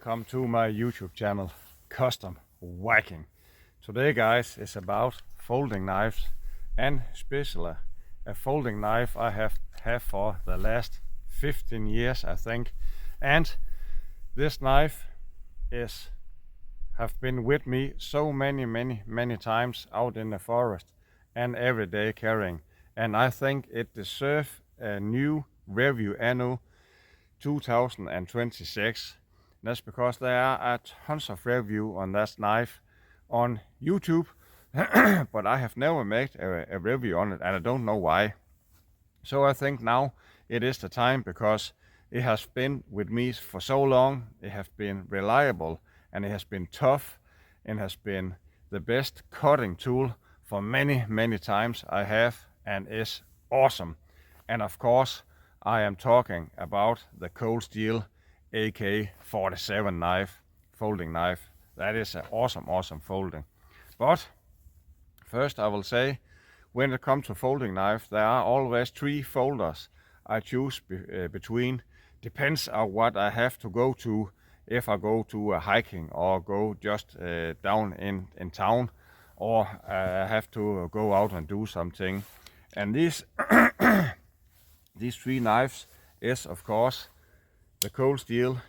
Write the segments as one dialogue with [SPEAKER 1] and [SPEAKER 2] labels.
[SPEAKER 1] welcome to my YouTube channel, Custom Whacking. Today guys is about folding knives, and especially a folding knife I have for the last 15 years I think. And this knife have been with me so many times out in the forest and every day carrying, and I think it deserves a new review anno 2026. That's because there are tons of review on that knife on YouTube, but I have never made a review on it, and I don't know why. So I think now it is the time, because it has been with me for so long. It has been reliable, and it has been tough, and has been the best cutting tool for many times I have, and is awesome. And of course I am talking about the cold steel AK47 knife, folding knife. That is an awesome folding. But first I will say, when it comes to folding knife, there are always three folders I choose between. Depends on what I have to go to, if I go to a hiking or go just down in town, or I have to go out and do something. And these three knives is of course the cold steel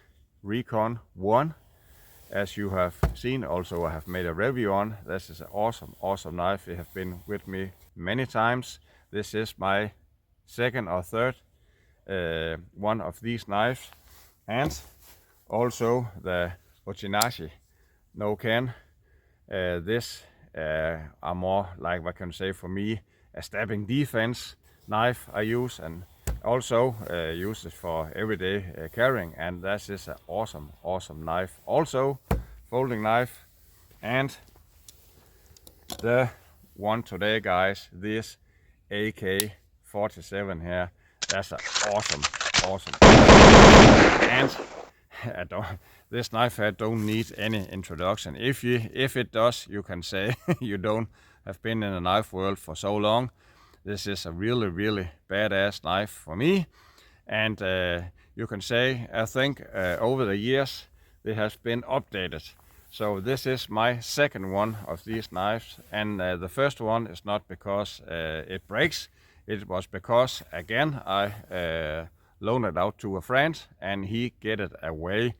[SPEAKER 1] Recon 1. As you have seen, also I have made a review on. This is an awesome knife. It has been with me many times. This is my second or third one of these knives. And also the Ochinashi no Ken. This are more like, what can I say, for me, a stabbing defense knife I use, and also use it for everyday carrying. And that is an awesome knife, also folding knife. And the one today guys, this AK47 here, that's an awesome. And this knife here don't need any introduction. If it does, you can say you don't have been in the knife world for so long. This is a really badass knife for me. And you can say, I think over the years it has been updated. So this is my second one of these knives, and the first one is not because it breaks. It was because, again, I loaned it out to a friend and he get it away.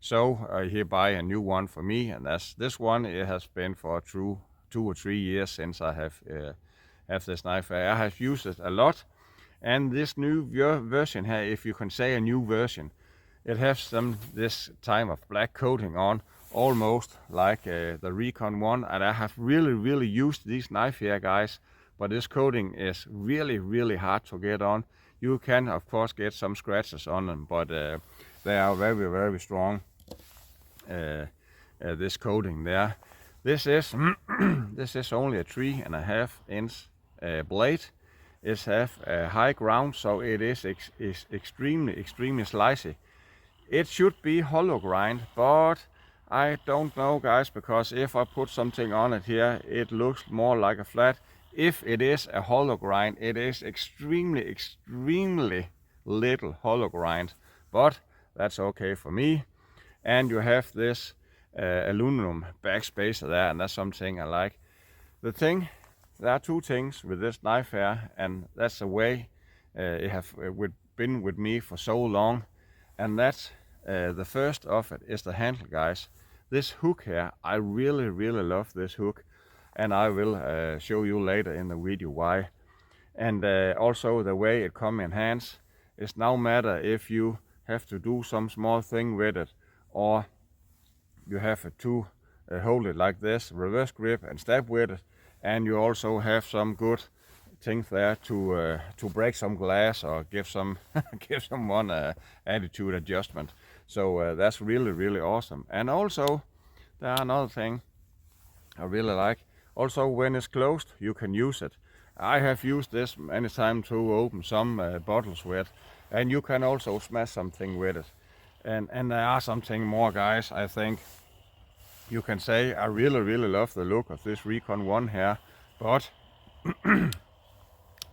[SPEAKER 1] So he buy a new one for me, and that's this one. It has been for 2 or 3 years since I have this knife. I have used it a lot. And this new version here, if you can say a new version, it has this time of black coating on, almost like the Recon 1. And I have really used this knife here guys, but this coating is really hard to get on. You can of course get some scratches on them, but they are very strong, this coating there. This is this is only a 3.5 inch blade. It has a high ground, so it is extremely slicey. It should be hollow grind, but I don't know guys, because if I put something on it here, it looks more like a flat. If it is a hollow grind, it is extremely little hollow grind, but that's okay for me. And you have this aluminum backspacer there, and that's something I like. There are two things with this knife here, and that's the way it have been with me for so long. And that's the first of it is the handle guys. This hook here, I really love this hook, and I will show you later in the video why. And also the way it come in hands. It's no matter if you have to do some small thing with it, or you have to hold it like this, reverse grip, and stab with it. And you also have some good things there to break some glass, or give someone attitude adjustment. So that's really awesome. And also there are another thing I really like. Also, when it's closed, you can use it. I have used this many times to open some bottles with, and you can also smash something with it. And there are something more guys. I think you can say I really love the look of this Recon 1 here, but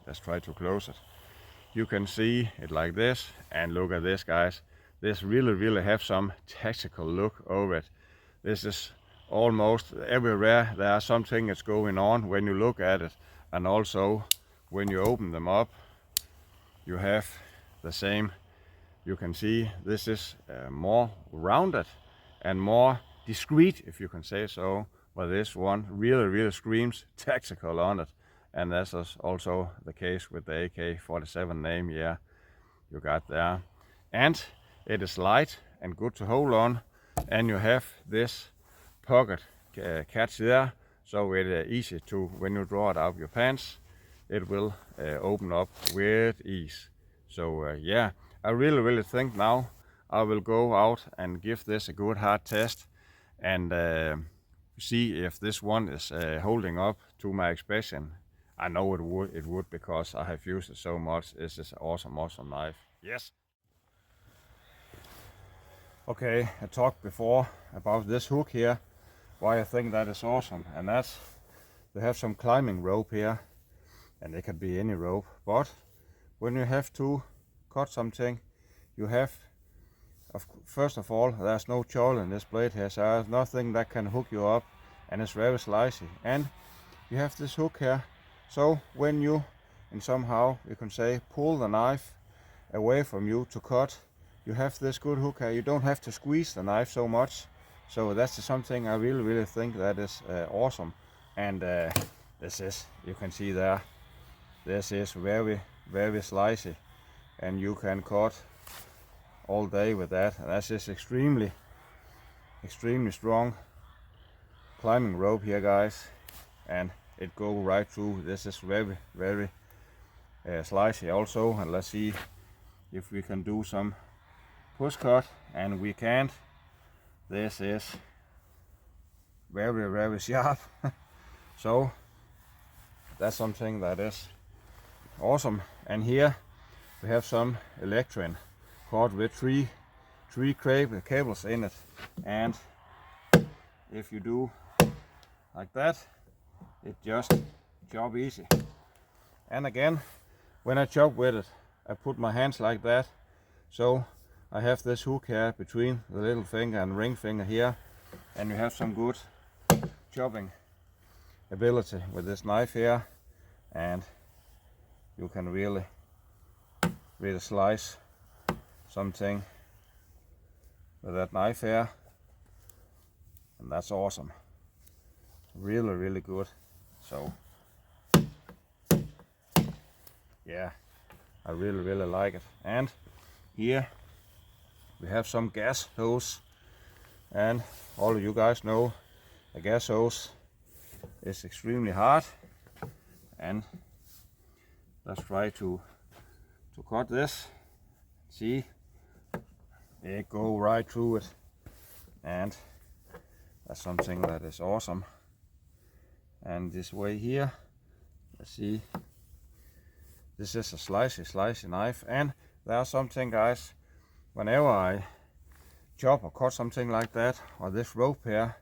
[SPEAKER 1] let's try to close it. You can see it like this, and look at this guys. this really have some tactical look over it. This is almost everywhere there are something that's going on when you look at it, and also when you open them up you have the same. You can see this is more rounded and more discreet, if you can say so, but this one really screams tactical on it, and that's also the case with the AK47 name. Yeah, you got there, and it is light and good to hold on, and you have this pocket catch there, so it's easy to, when you draw it out of your pants, it will open up with ease. So yeah, I really think now I will go out and give this a good hard test and see if this one is holding up to my expression. I know it would because I have used it so much. This is awesome knife. Yes. Okay, I talked before about this hook here, why I think that is awesome, and that's they have some climbing rope here, and it can be any rope, but when you have to cut something, you have, first of all, there's no choil in this blade here, so there's nothing that can hook you up, and it's very slicey, and you have this hook here, so when you, and somehow you can say, pull the knife away from you to cut, you have this good hook here. You don't have to squeeze the knife so much, so that's something I really think that is awesome. And this is, you can see there, this is very slicey, and you can cut all day with that. And that's just extremely strong climbing rope here, guys, and it go right through. This is very slicey also, and let's see if we can do some push cut, and we can't. This is very sharp. So that's something that is awesome. And here we have some electrin cord with three cables in it, and if you do like that, it just chop easy. And again, when I chop with it, I put my hands like that, so I have this hook here between the little finger and ring finger here, and you have some good chopping ability with this knife here, and you can really slice something with that knife here, and that's awesome. Really good. So yeah, I really like it. And here we have some gas hose, and all of you guys know a gas hose is extremely hard, and let's try to cut this. See, it go right through it, and that's something that is awesome. And this way here, let's see, this is a slicey knife, and there's something, guys, whenever I chop or cut something like that, or this rope here,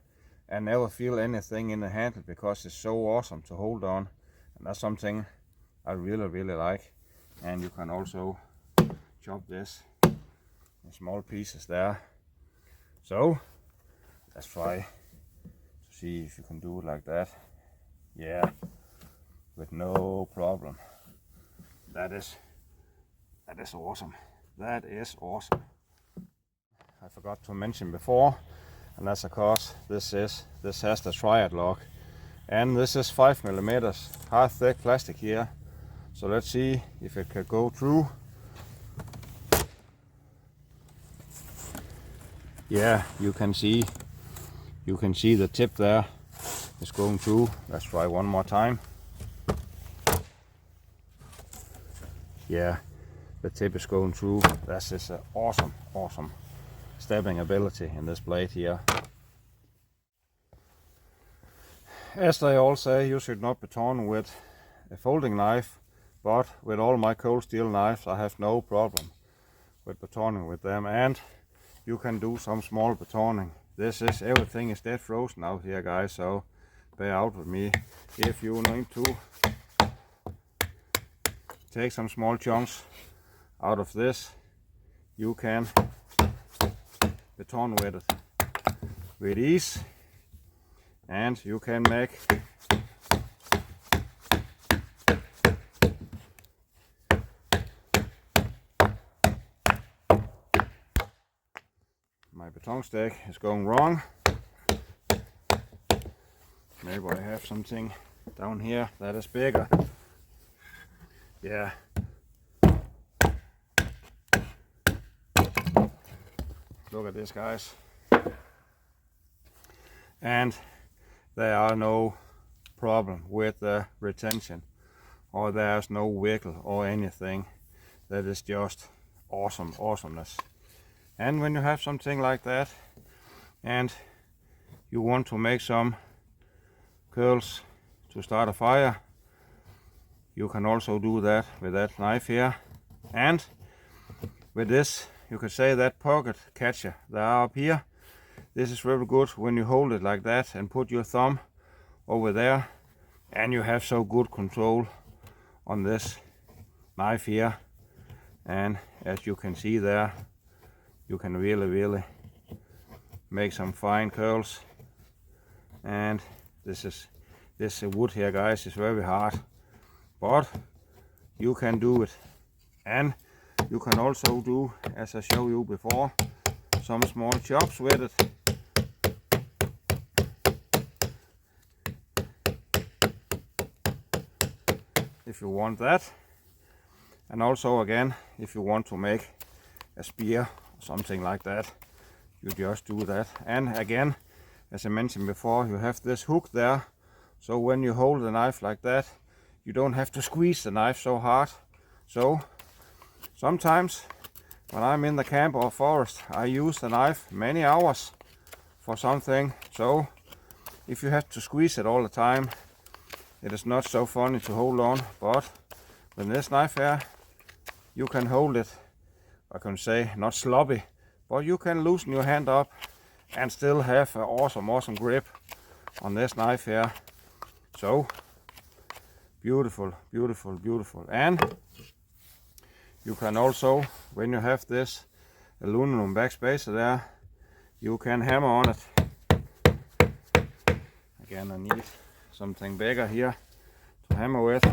[SPEAKER 1] I never feel anything in the handle because it's so awesome to hold on, and that's something I really like. And you can also chop this in small pieces there. So let's try to see if you can do it like that. Yeah, with no problem. That is awesome. That is awesome. I forgot to mention before, and that's of course this has the triad lock, and this is 5mm hard thick plastic here. So let's see if it can go through. Yeah, you can see the tip there is going through. Let's try one more time. Yeah, the tip is going through. That's just an awesome stabbing ability in this blade here. As they all say, you should not baton with a folding knife, but with all my cold steel knives I have no problem with batoning with them, and you can do some small batoning. Everything is dead frozen out here, guys, so bear out with me. If you need to take some small chunks out of this, you can baton with it with ease, and you can make my baton stack is going wrong. Maybe I have something down here that is bigger. Yeah. Look at this, guys. And there are no problem with the retention, or there's no wiggle or anything. That is just awesomeness. And when you have something like that and you want to make some curls to start a fire, you can also do that with that knife here. And with this, you could say that pocket catcher that are up here, this is very good when you hold it like that and put your thumb over there, and you have so good control on this knife here. And as you can see there, you can really make some fine curls. And this wood here, guys, is very hard, but you can do it. And you can also do, as I showed you before, some small chops with it. If you want that. And also again, if you want to make a spear or something like that, you just do that. And again, as I mentioned before, you have this hook there, so when you hold the knife like that, you don't have to squeeze the knife so hard. So sometimes when I'm in the camp or forest, I use the knife many hours for something. So if you have to squeeze it all the time, it is not so funny to hold on. But with this knife here, you can hold it, I can say, not sloppy, but you can loosen your hand up and still have an awesome grip on this knife here. So beautiful. And you can also, when you have this aluminum backspacer there, you can hammer on it. Again, I need something bigger here to hammer with.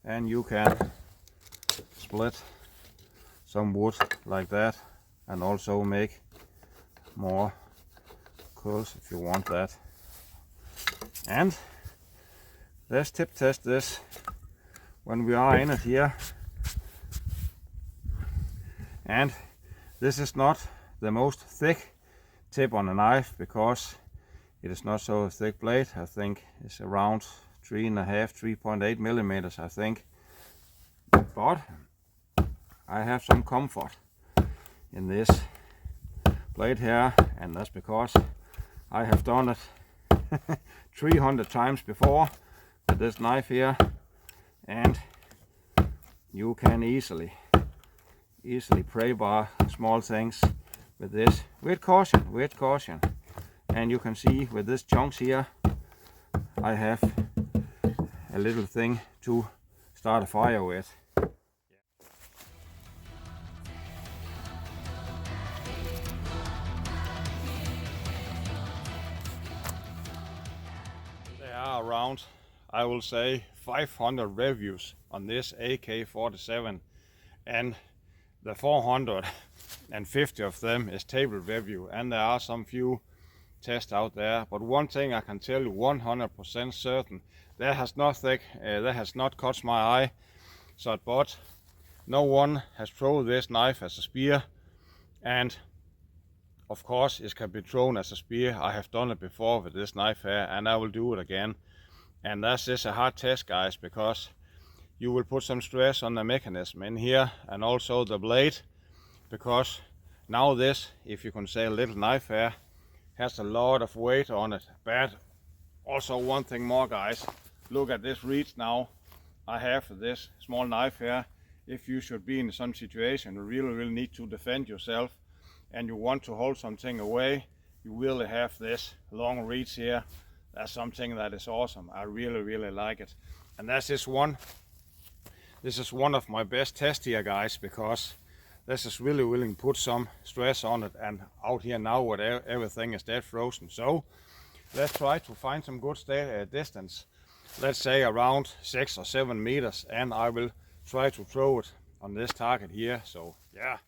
[SPEAKER 1] And you can split some wood like that and also make more curls if you want that. And let's tip test this when we are in it here. And this is not the most thick tip on a knife because it is not so thick blade. I think it's around 3.8 millimeters, I think. But I have some comfort in this blade here, and that's because I have done it 300 times before with this knife here, and you can easily prey bar small things with this with caution. And you can see with this chunks here, I have a little thing to start a fire with. There are around, I will say, 500 reviews on this AK47, and the 450 of them is table review, and there are some few tests out there. But one thing I can tell you 100% certain, that has not caught my eye. So, but no one has thrown this knife as a spear, and of course it can be thrown as a spear. I have done it before with this knife here, and I will do it again. And that is a hard test, guys, because you will put some stress on the mechanism in here and also the blade, because now this, if you can say, a little knife here has a lot of weight on it. But also one thing more, guys, look at this reach now. I have this small knife here. If you should be in some situation you really need to defend yourself and you want to hold something away, you really have this long reach here. That's something that is awesome. I really like it. And this is one of my best tests here, guys, because this is really put some stress on it, and out here now where everything is dead frozen. So let's try to find some good distance, let's say around 6 or 7 meters, and I will try to throw it on this target here. So yeah.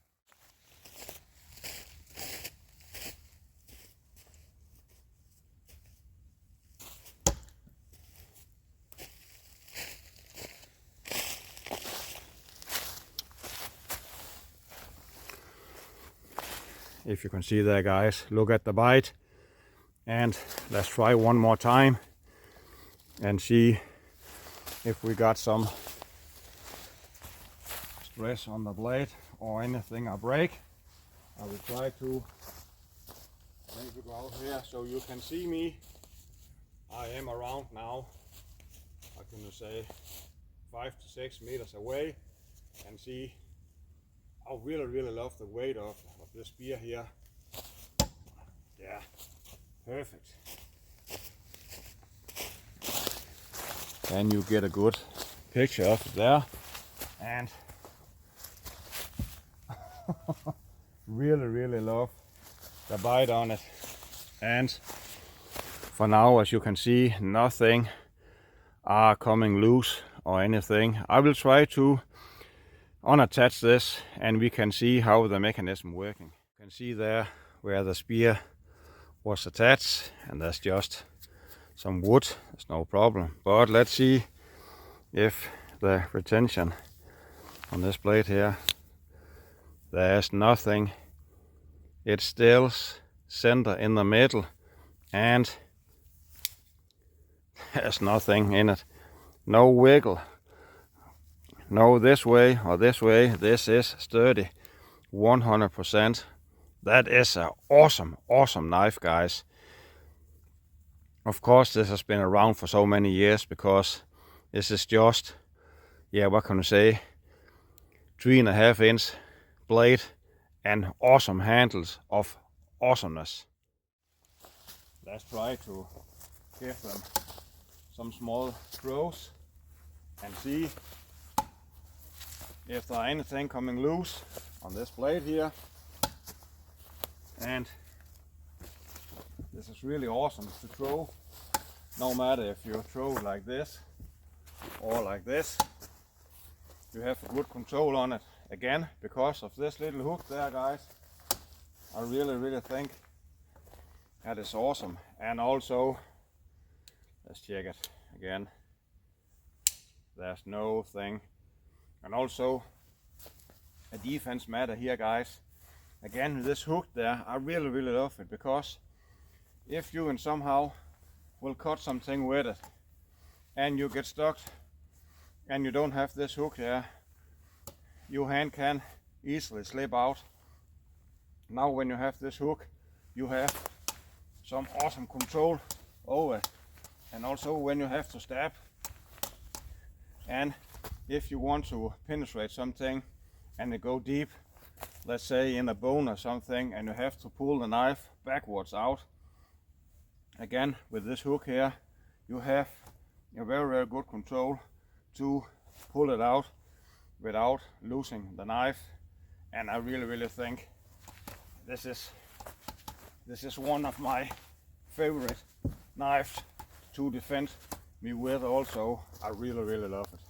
[SPEAKER 1] If you can see there, guys, look at the bite. And let's try one more time and see if we got some stress on the blade or anything I break. I will try to maybe go out here so you can see me. I am around now, I can say 5 to 6 meters away, and see. I really love the weight of the spear here. Yeah, perfect. And you get a good picture of it there, and really love the bite on it. And for now, as you can see, nothing are coming loose or anything. I will try to unattach this and we can see how the mechanism working. You can see there where the spear was attached, and there's just some wood, there's no problem. But let's see if the retention on this blade here, there's nothing. It's still center in the middle and there's nothing in it. No wiggle. No this way or this way. This is sturdy 100%. That is an awesome knife, guys. Of course, this has been around for so many years because this is just, yeah, what can I say, 3.5 inch blade and awesome handles of awesomeness. Let's try to give them some small throws and see if there are anything coming loose on this blade here. And this is really awesome to throw, no matter if you throw like this or like this. You have good control on it, again because of this little hook there, guys. I really think that is awesome. And also, let's check it again, there's no thing. And also a defense matter here, guys. Again, this hook there, I really love it, because if you somehow will cut something with it and you get stuck and you don't have this hook there, your hand can easily slip out. Now when you have this hook, you have some awesome control over it. And also when you have to stab, and if you want to penetrate something and it go deep, let's say in a bone or something, and you have to pull the knife backwards out, again with this hook here, you have a very good control to pull it out without losing the knife. And I really think this is one of my favorite knives to defend me with. Also, I really love it.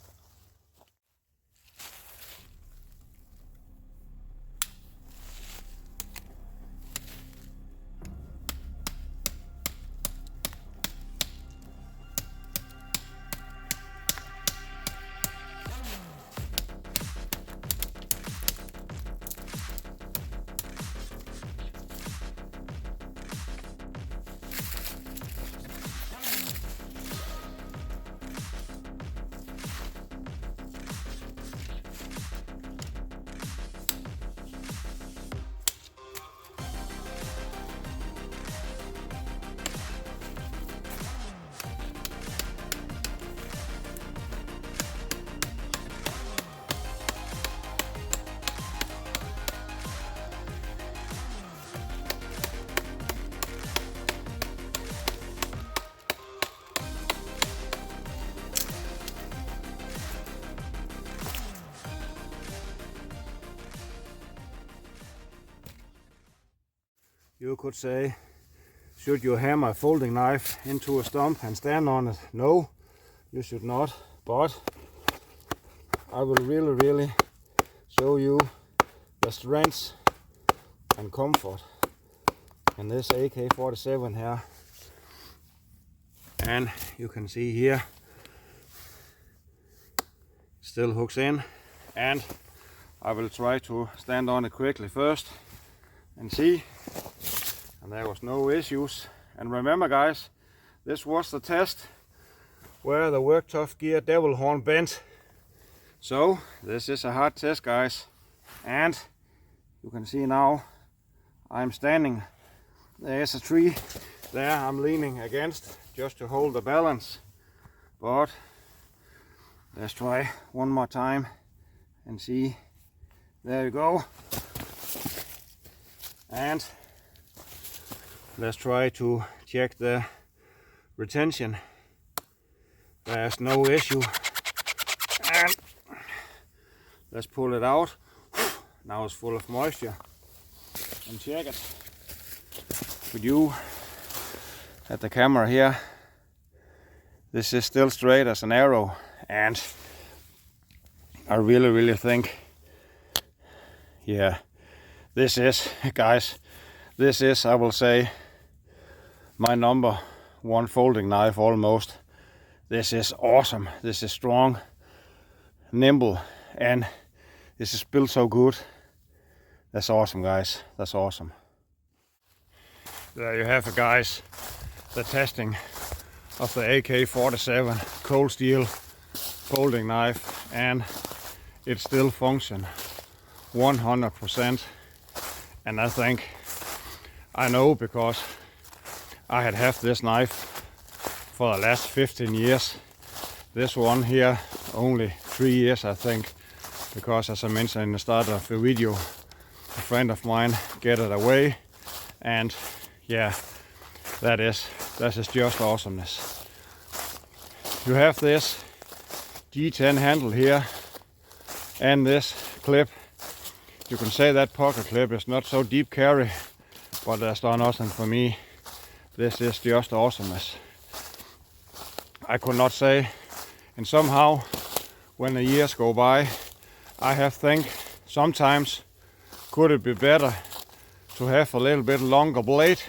[SPEAKER 2] you could say, should you hammer a folding knife into a stump and stand on it? No, you should not, but I will really show you the strength and comfort in this AK47 here. And you can see here, still hooks in, and I will try to stand on it quickly first and see, and there was no issues. And remember guys, this was the test where the Work Tough gear devil horn bent. So this is a hard test guys, and you can see now I'm standing, there's a tree there I'm leaning against just to hold the balance, but let's try one more time and see. There you go. And let's try to check the retention. There's no issue. And let's pull it out. Now it's full of moisture. And check it with you at the camera here. This is still straight as an arrow, and I really think, yeah, this is, guys, this is, I will say, my number one folding knife almost. This is awesome. This is strong, nimble, and this is built so good. That's awesome guys, that's awesome. There you have it guys, the testing of the AK47 cold steel folding knife, and it still functions 100%. And I think I know, because I had this knife for the last 15 years. This one here only 3 years I think, because as I mentioned in the start of the video, a friend of mine get it away, and yeah, that is just awesomeness. You have this G10 handle here and this clip. You can say that pocket clip is not so deep carry, but that's done nothing for me. This is just awesomeness. I could not say, and somehow when the years go by, I have think sometimes could it be better to have a little bit longer blade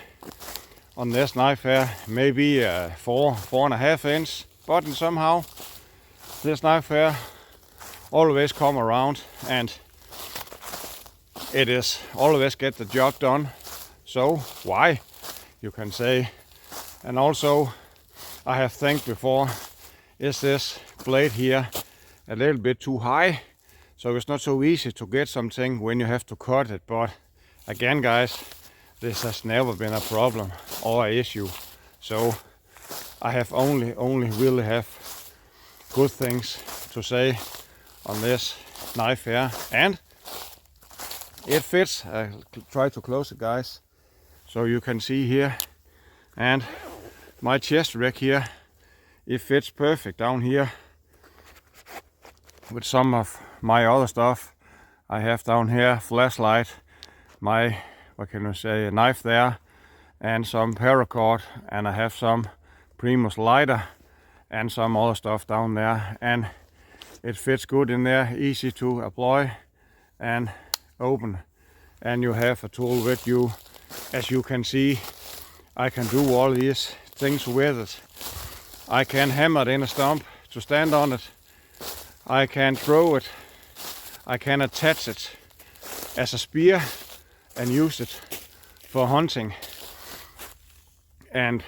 [SPEAKER 2] on this knife here, maybe 4.5 inch, but somehow this knife here always come around, and it is always get the job done. So why, you can say. And also I have think before, is this blade here a little bit too high, so it's not so easy to get something when you have to cut it. But again guys, this has never been a problem or an issue, so I have only really have good things to say on this knife here. And it fits. I'll try to close it guys, so you can see here, and my chest rack here, it fits perfect down here with some of my other stuff. I have down here flashlight, my, what can I say, a knife there, and some paracord, and I have some Primus lighter and some other stuff down there, and it fits good in there, easy to apply and open. And you have a tool with you. As you can see, I can do all these things with it. I can hammer it in a stump to stand on it. I can throw it. I can attach it as a spear and use it for hunting. And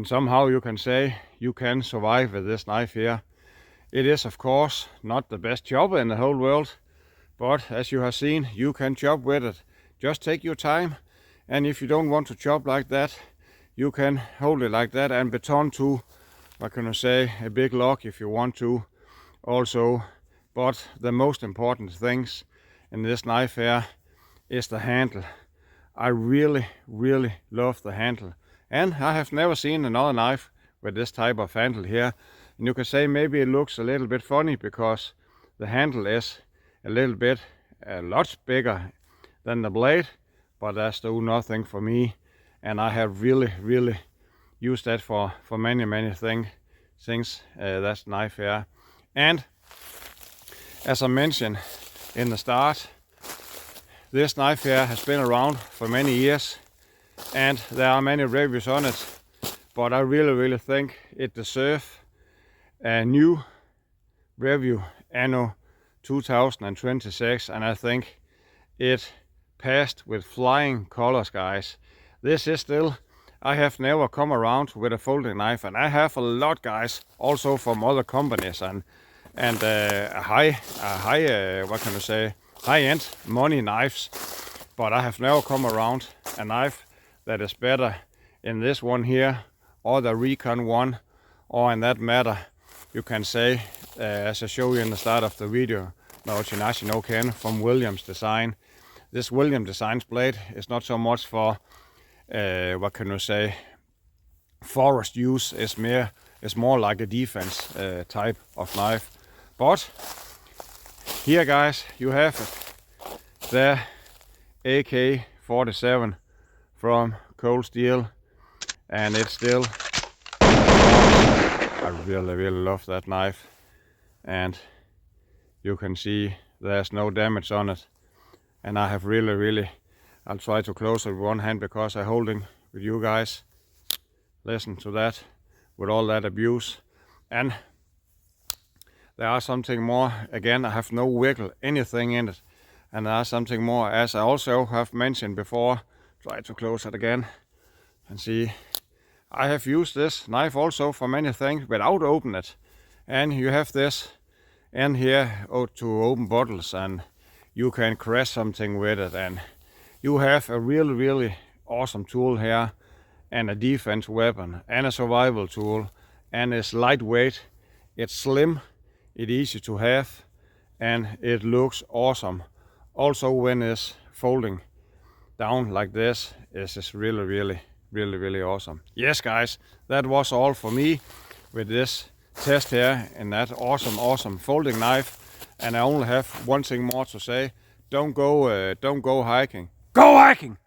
[SPEAKER 2] somehow you can say you can survive with this knife here. It is of course not the best chopper in the whole world, but as you have seen, you can chop with it. Just take your time, and if you don't want to chop like that, you can hold it like that and baton to, what can I say, a big log if you want to also. But the most important things in this knife here is the handle. I really love the handle, and I have never seen another knife with this type of handle here. And you can say maybe it looks a little bit funny because the handle is a lot bigger than the blade,
[SPEAKER 1] but that's still nothing for me, and I have really used that for many things. That knife here. And as I mentioned in the start, this knife here has been around for many years, and there are many reviews on it, but I really think it deserves a new review anno 2026, and I think it passed with flying colors, guys. This is still, I have never come around with a folding knife, and I have a lot, guys, also from other companies and high what can I say, high-end money knives, but I have never come around a knife that is better in this one here, or the Recon one, or in that matter, you can say, as I show you in the start of the video, no Ken from Williams Design. This Williams Designs blade is not so much for, what can you say, forest use. It's more like a defense type of knife. But here, guys, you have the AK47 from Cold Steel, and it's still, I really love that knife, and you can see there's no damage on it, and I have really, I'll try to close it with one hand because I'm holding with you guys. Listen to that, with all that abuse. And there are something more. Again, I have no wiggle anything in it, and there are something more, as I also have mentioned before. Try to close it again and see. I have used this knife also for many things without opening it, and you have this end here to open bottles, and you can crash something with it, and you have a really awesome tool here, and a defense weapon, and a survival tool, and it's lightweight, it's slim, it's easy to have, and it looks awesome. Also, when it's folding down like this, it's just really awesome. Yes, guys, that was all for me with this test here in that awesome folding knife. And I only have one thing more to say: don't go hiking. Go hiking!